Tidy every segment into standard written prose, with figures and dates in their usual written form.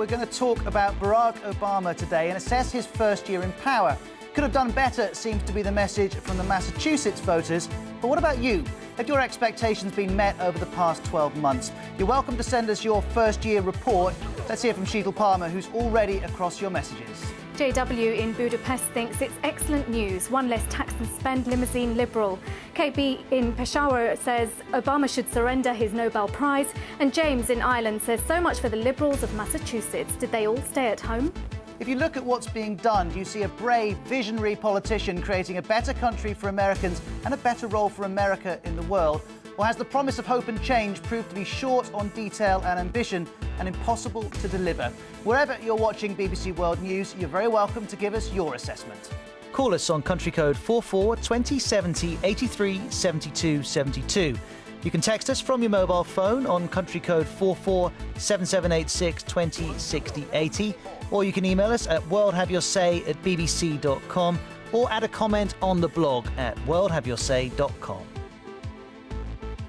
we're going to talk about Barack Obama today and assess his first year in power. Could have done better seems to be the message from the Massachusetts voters. But what about you? Have your expectations been met over the past 12 months? You're welcome to send us your first year report. Let's hear from Sheetal Palmer, who's already across your messages. JW in Budapest thinks it's excellent news. One less tax and spend limousine Liberal. KB in Peshawar says Obama should surrender his Nobel Prize. And James in Ireland says so much for the Liberals of Massachusetts. Did they all stay at home? If you look at what's being done, do you see a brave, visionary politician creating a better country for Americans and a better role for America in the world? Or has the promise of hope and change proved to be short on detail and ambition and impossible to deliver? Wherever you're watching BBC World News, you're very welcome to give us your assessment. Call us on country code 44 2070 83 72 72. You can text us from your mobile phone on country code 44 7786 20 60 80, or you can email us at worldhaveyoursay@bbc.com, or add a comment on the blog at worldhaveyoursay.com.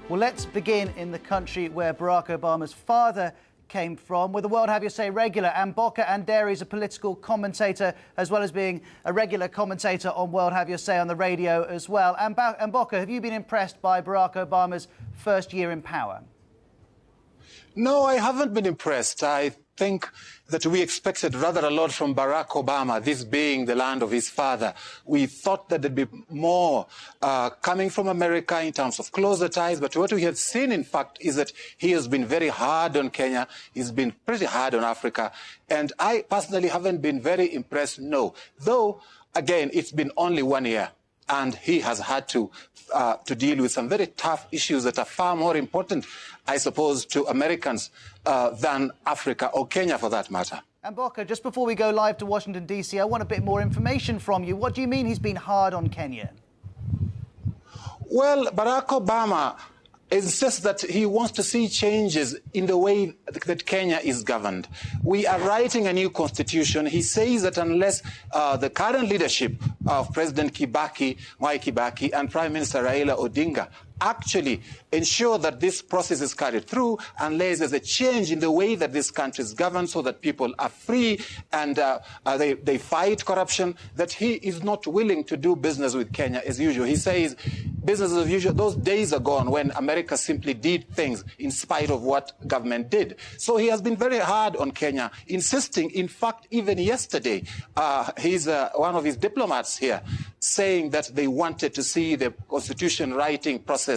Well, let's begin in the country where Barack Obama's father came from, with the World Have Your Say regular. Mboka Andere is a political commentator, as well as being a regular commentator on World Have Your Say on the radio as well. Mboka, have you been impressed by Barack Obama's first year in power? No, I haven't been impressed. I think that we expected rather a lot from Barack Obama, this being the land of his father. We thought that there'd be more coming from America in terms of closer ties, but what we have seen, in fact, is that he has been very hard on Kenya. He's been pretty hard on Africa. And I personally haven't been very impressed, no. Though, again, it's been only 1 year, and he has had to deal with some very tough issues that are far more important, I suppose, to Americans than Africa or Kenya, for that matter. Mboka, just before we go live to Washington, D.C., I want a bit more information from you. What do you mean he's been hard on Kenya? Well, Barack Obama insists that he wants to see changes in the way that Kenya is governed. We are writing a new constitution. He says that unless the current leadership of President Mwai Kibaki, and Prime Minister Raila Odinga actually ensure that this process is carried through, unless there's a change in the way that this country is governed so that people are free and they fight corruption, that he is not willing to do business with Kenya as usual. He says business as usual. Those days are gone when America simply did things in spite of what government did. So he has been very hard on Kenya, insisting, in fact, even yesterday, one of his diplomats here saying that they wanted to see the constitution writing process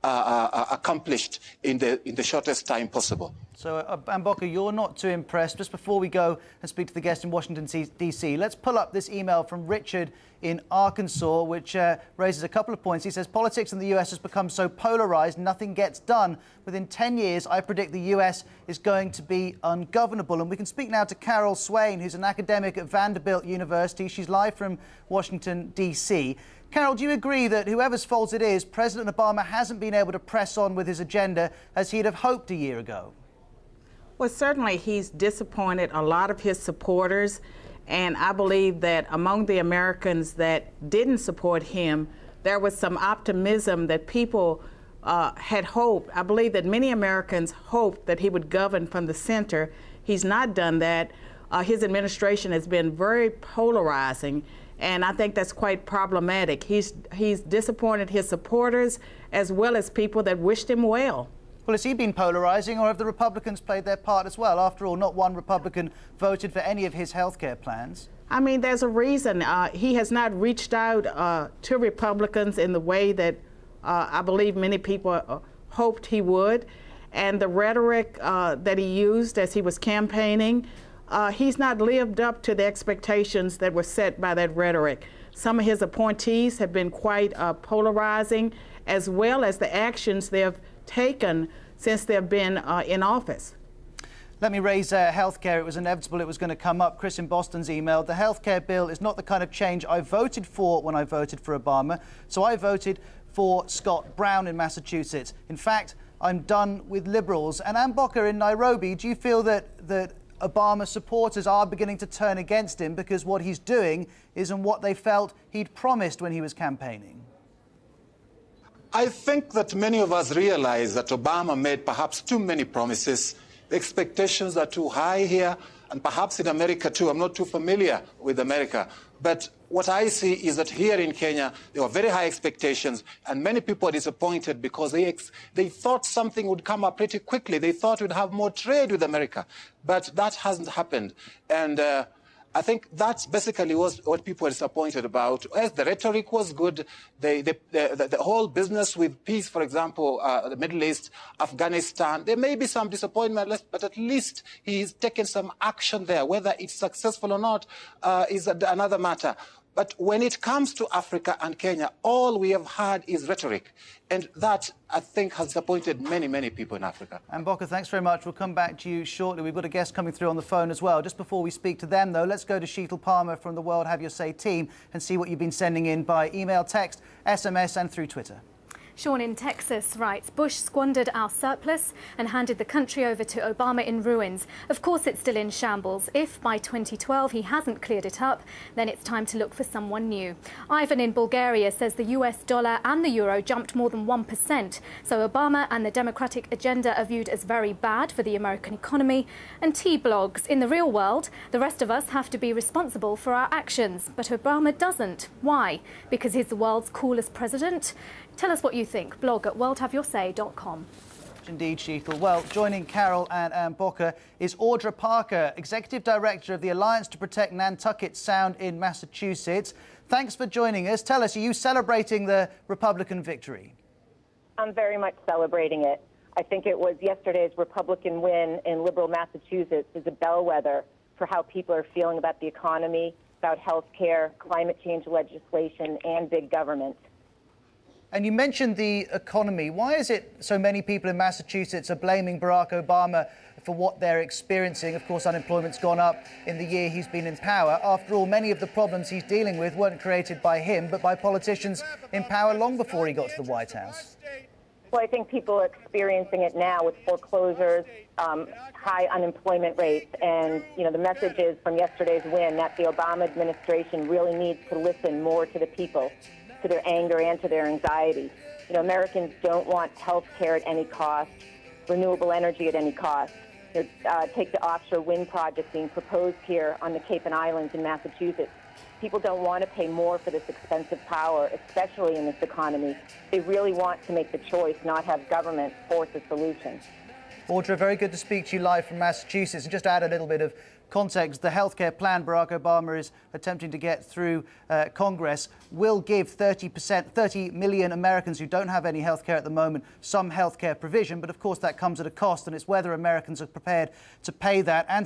accomplished in the shortest time possible. So, Mboka, you're not too impressed. Just before we go and speak to the guest in Washington, D.C., let's pull up this email from Richard in Arkansas, which raises a couple of points. He says, politics in the U.S. has become so polarised, nothing gets done. Within 10 years, I predict the U.S. is going to be ungovernable. And we can speak now to Carol Swain, who's an academic at Vanderbilt University. She's live from Washington, D.C. Carol, do you agree that whoever's fault it is, President Obama hasn't been able to press on with his agenda as he'd have hoped a year ago? Well, certainly he's disappointed a lot of his supporters, and I believe that among the Americans that didn't support him, there was some optimism that people had hoped. I believe that many Americans hoped that he would govern from the center. He's not done that. His administration has been very polarizing, and I think that's quite problematic. He's disappointed his supporters as well as people that wished him well. Well, has he been polarising, or have the Republicans played their part as well? After all, not one Republican voted for any of his healthcare plans. I mean, there's a reason. He has not reached out to Republicans in the way that I believe many people hoped he would. And the rhetoric that he used as he was campaigning, he's not lived up to the expectations that were set by that rhetoric. Some of his appointees have been quite polarizing, as well as the actions they have taken since they've been in office. Let me raise healthcare. It was inevitable it was going to come up. Chris in Boston's emailed, the healthcare bill is not the kind of change I voted for when I voted for Obama, so I voted for Scott Brown in Massachusetts. In fact, I'm done with Liberals. And Mboka in Nairobi, do you feel that Obama supporters are beginning to turn against him because what he's doing isn't what they felt he'd promised when he was campaigning? I think that many of us realize that Obama made perhaps too many promises. The expectations are too high here. and perhaps in America too. I'm not too familiar with America. But what I see is that here in Kenya, there were very high expectations, and many people are disappointed because they thought something would come up pretty quickly. They thought we'd have more trade with America, but that hasn't happened. And I think that's basically what people are disappointed about. As the rhetoric was good, the whole business with peace, for example, the Middle East, Afghanistan, there may be some disappointment, but at least he's taken some action there. Whether it's successful or not is another matter. But when it comes to Africa and Kenya, all we have had is rhetoric. And that, I think, has disappointed many, many people in Africa. And Mboka, thanks very much. We'll come back to you shortly. We've got a guest coming through on the phone as well. Just before we speak to them, though, let's go to Sheetal Palmer from the World Have Your Say team and see what you've been sending in by email, text, SMS and through Twitter. Sean in Texas writes, Bush squandered our surplus and handed the country over to Obama in ruins. Of course it's still in shambles. If by 2012 he hasn't cleared it up, then it's time to look for someone new. Ivan in Bulgaria says the US dollar and the euro jumped more than 1%. So Obama and the democratic agenda are viewed as very bad for the American economy. And T-blogs, in the real world, the rest of us have to be responsible for our actions. But Obama doesn't. Why? Because he's the world's coolest president? Tell us what you think. Blog at worldhaveyoursay.com. Indeed, Sheetal. Well, joining Carol and Mboka is Audra Parker, Executive Director of the Alliance to Protect Nantucket Sound in Massachusetts. Thanks for joining us. Tell us, are you celebrating the Republican victory? I'm very much celebrating it. I think it was yesterday's Republican win in liberal Massachusetts is a bellwether for how people are feeling about the economy, about health care, climate change legislation, and big government. And you mentioned the economy. Why is it so many people in Massachusetts are blaming Barack Obama for what they're experiencing? Of course, unemployment's gone up in the year he's been in power. After all, many of the problems he's dealing with weren't created by him, but by politicians in power long before he got to the White House. Well, I think people are experiencing it now with foreclosures, high unemployment rates, and, the message is from yesterday's win that the Obama administration really needs to listen more to the people, to their anger and to their anxiety. Americans don't want health care at any cost, renewable energy at any cost. Take the offshore wind project being proposed here on the Cape and Islands in Massachusetts. People don't want to pay more for this expensive power, especially in this economy. They really want to make the choice, not have government force a solution. Audra, very good to speak to you live from Massachusetts. And just to add a little bit of context, the healthcare plan Barack Obama is attempting to get through Congress will give 30 million Americans who don't have any healthcare at the moment some healthcare provision. But of course, that comes at a cost, and it's whether Americans are prepared to pay that. And